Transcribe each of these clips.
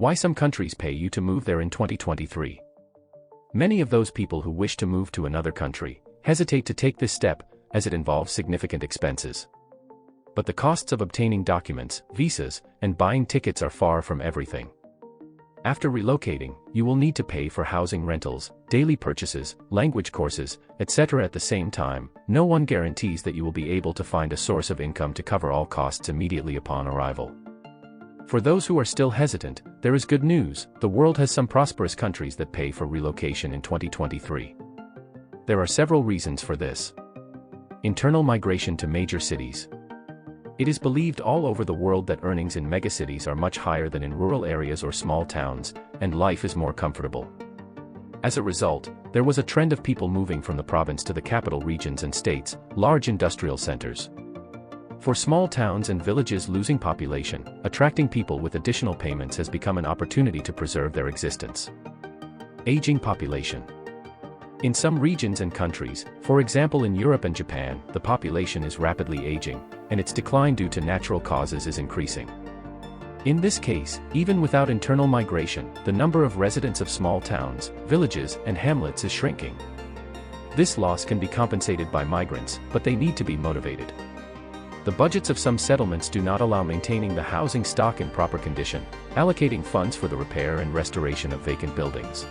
Why some countries pay you to move there in 2023. Many of those people who wish to move to another country hesitate to take this step, as it involves significant expenses. But the costs of obtaining documents, visas, and buying tickets are far from everything. After relocating, you will need to pay for housing rentals, daily purchases, language courses, etc. At the same time, no one guarantees that you will be able to find a source of income to cover all costs immediately upon arrival. For those who are still hesitant, there is good news: the world has some prosperous countries that pay for relocation in 2023. There are several reasons for this. Internal migration to major cities. It is believed all over the world that earnings in megacities are much higher than in rural areas or small towns, and life is more comfortable. As a result, there was a trend of people moving from the province to the capital regions and states, large industrial centers. For small towns and villages losing population, attracting people with additional payments has become an opportunity to preserve their existence. Aging population. In some regions and countries, for example in Europe and Japan, the population is rapidly aging, and its decline due to natural causes is increasing. In this case, even without internal migration, the number of residents of small towns, villages, and hamlets is shrinking. This loss can be compensated by migrants, but they need to be motivated. The budgets of some settlements do not allow maintaining the housing stock in proper condition, allocating funds for the repair and restoration of vacant buildings.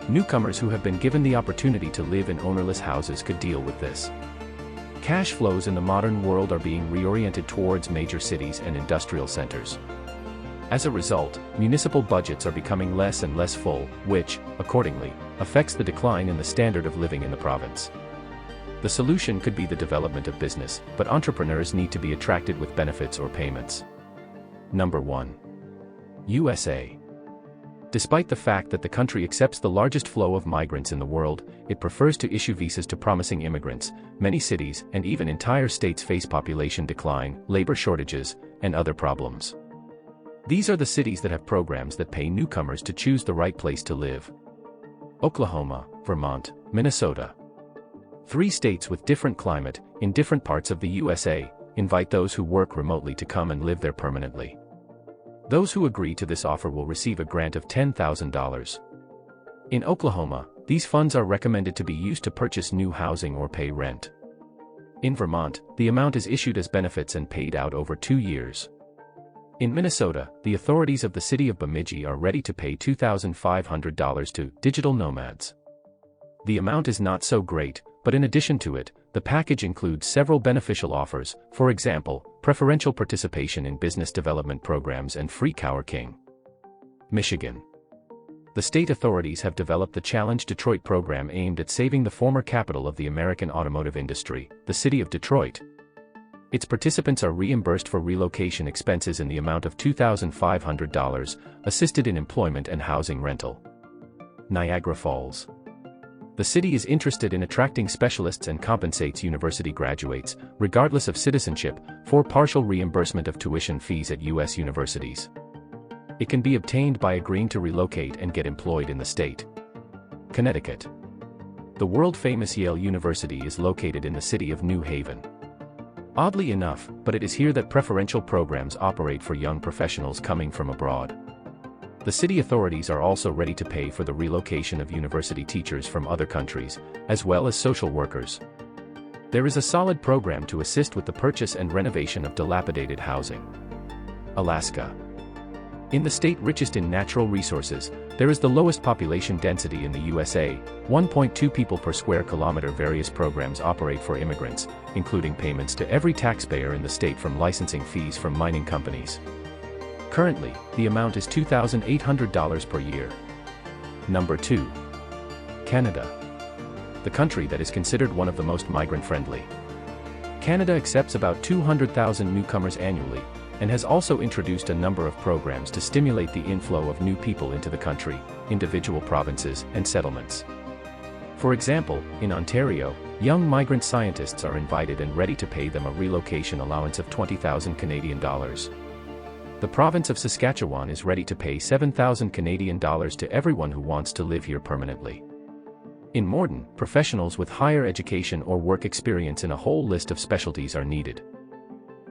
Newcomers who have been given the opportunity to live in ownerless houses could deal with this. Cash flows in the modern world are being reoriented towards major cities and industrial centers. As a result, municipal budgets are becoming less and less full, which, accordingly, affects the decline in the standard of living in the province. The solution could be the development of business, but entrepreneurs need to be attracted with benefits or payments. Number 1. USA. Despite the fact that the country accepts the largest flow of migrants in the world, it prefers to issue visas to promising immigrants. Many cities and even entire states face population decline, labor shortages, and other problems. These are the cities that have programs that pay newcomers to choose the right place to live. Oklahoma, Vermont, Minnesota. 3 states with different climate, in different parts of the USA, invite those who work remotely to come and live there permanently. Those who agree to this offer will receive a grant of $10,000. In Oklahoma, these funds are recommended to be used to purchase new housing or pay rent. In Vermont, the amount is issued as benefits and paid out over 2 years. In Minnesota, the authorities of the city of Bemidji are ready to pay $2,500 to digital nomads. The amount is not so great, but in addition to it, the package includes several beneficial offers, for example, preferential participation in business development programs and free Cower King. Michigan. The state authorities have developed the Challenge Detroit program aimed at saving the former capital of the American automotive industry, the city of Detroit. Its participants are reimbursed for relocation expenses in the amount of $2,500, assisted in employment and housing rental. Niagara Falls. The city is interested in attracting specialists and compensates university graduates, regardless of citizenship, for partial reimbursement of tuition fees at U.S. universities. It can be obtained by agreeing to relocate and get employed in the state. Connecticut. The world-famous Yale University is located in the city of New Haven. Oddly enough, but it is here that preferential programs operate for young professionals coming from abroad. The city authorities are also ready to pay for the relocation of university teachers from other countries, as well as social workers. There is a solid program to assist with the purchase and renovation of dilapidated housing. Alaska. In the state richest in natural resources, there is the lowest population density in the USA, 1.2 people per square kilometer. Various programs operate for immigrants, including payments to every taxpayer in the state from licensing fees from mining companies. Currently, the amount is $2,800 per year. Number 2. Canada. The country that is considered one of the most migrant-friendly. Canada accepts about 200,000 newcomers annually, and has also introduced a number of programs to stimulate the inflow of new people into the country, individual provinces, and settlements. For example, in Ontario, young migrant scientists are invited and ready to pay them a relocation allowance of $20,000 Canadian dollars. The province of Saskatchewan is ready to pay $7,000 Canadian dollars to everyone who wants to live here permanently. In Morden, professionals with higher education or work experience in a whole list of specialties are needed.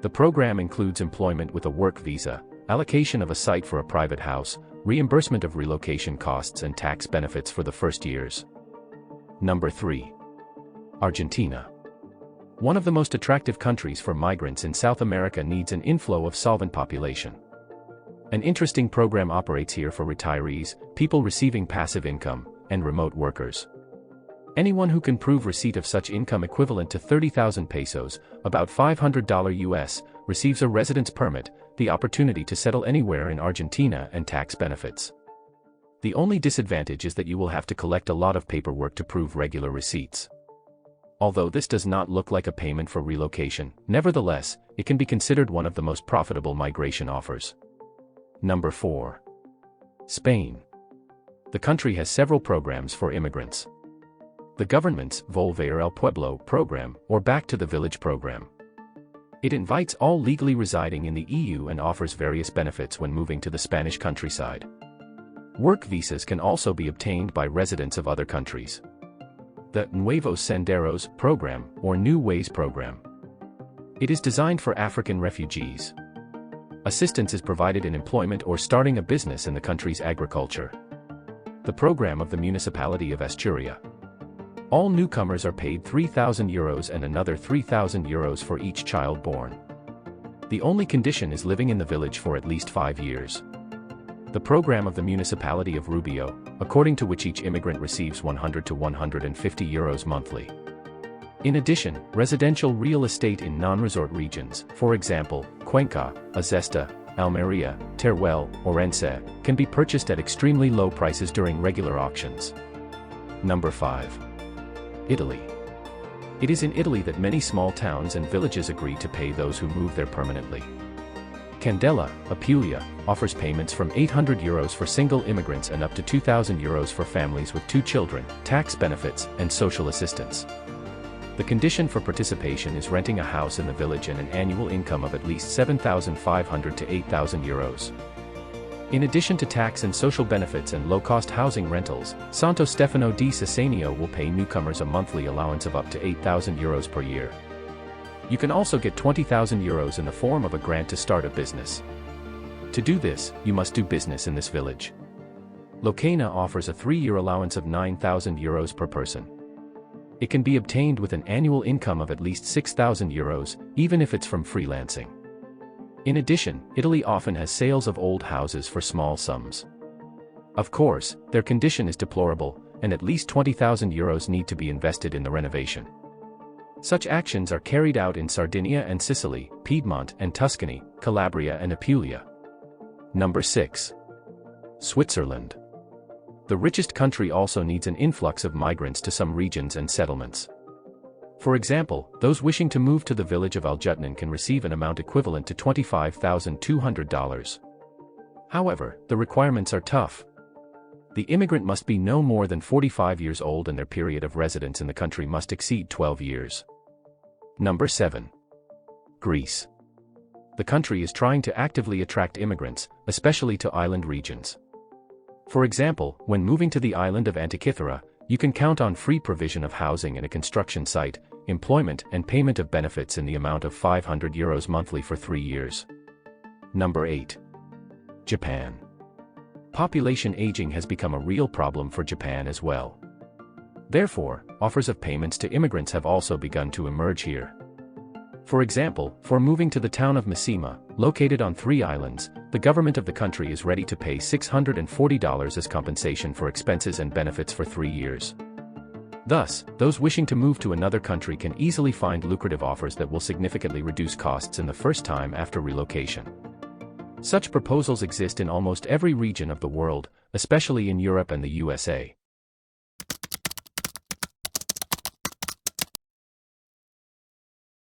The program includes employment with a work visa, allocation of a site for a private house, reimbursement of relocation costs and tax benefits for the first years. Number 3. Argentina. One of the most attractive countries for migrants in South America needs an inflow of solvent population. An interesting program operates here for retirees, people receiving passive income, and remote workers. Anyone who can prove receipt of such income equivalent to 30,000 pesos, about $500 US, receives a residence permit, the opportunity to settle anywhere in Argentina and tax benefits. The only disadvantage is that you will have to collect a lot of paperwork to prove regular receipts. Although this does not look like a payment for relocation, nevertheless, it can be considered one of the most profitable migration offers. Number 4. Spain. The country has several programs for immigrants. The government's Volver al Pueblo program, or Back to the Village program. It invites all legally residing in the EU and offers various benefits when moving to the Spanish countryside. Work visas can also be obtained by residents of other countries. The Nuevos Senderos program, or New Ways program. It is designed for African refugees. Assistance is provided in employment or starting a business in the country's agriculture. The program of the municipality of Asturias. All newcomers are paid €3,000 and another €3,000 for each child born. The only condition is living in the village for at least 5 years. The program of the municipality of Rubio, according to which each immigrant receives €100 to €150 monthly. In addition, residential real estate in non-resort regions, for example, Cuenca, Azesta, Almeria, Teruel, Orense, can be purchased at extremely low prices during regular auctions. Number 5. Italy. It is in Italy that many small towns and villages agree to pay those who move there permanently. Candela, Apulia, offers payments from €800 for single immigrants and up to €2,000 for families with 2 children, tax benefits, and social assistance. The condition for participation is renting a house in the village and an annual income of at least €7,500 to €8,000. In addition to tax and social benefits and low-cost housing rentals, Santo Stefano di Sassanio will pay newcomers a monthly allowance of up to €8,000 per year. You can also get €20,000 in the form of a grant to start a business. To do this, you must do business in this village. Locana offers a 3-year allowance of €9,000 per person. It can be obtained with an annual income of at least €6,000, even if it's from freelancing. In addition, Italy often has sales of old houses for small sums. Of course, their condition is deplorable, and at least €20,000 need to be invested in the renovation. Such actions are carried out in Sardinia and Sicily, Piedmont and Tuscany, Calabria and Apulia. Number 6. Switzerland. The richest country also needs an influx of migrants to some regions and settlements. For example, those wishing to move to the village of Aljutnan can receive an amount equivalent to $25,200. However, the requirements are tough. The immigrant must be no more than 45 years old and their period of residence in the country must exceed 12 years. Number 7. Greece. The country is trying to actively attract immigrants, especially to island regions. For example, when moving to the island of Antikythera, you can count on free provision of housing and a construction site, employment and payment of benefits in the amount of €500 monthly for 3 years. Number 8. Japan. Population aging has become a real problem for Japan as well. Therefore, offers of payments to immigrants have also begun to emerge here. For example, for moving to the town of Mishima, located on 3 islands, the government of the country is ready to pay $640 as compensation for expenses and benefits for 3 years. Thus, those wishing to move to another country can easily find lucrative offers that will significantly reduce costs in the first time after relocation. Such proposals exist in almost every region of the world, especially in Europe and the USA.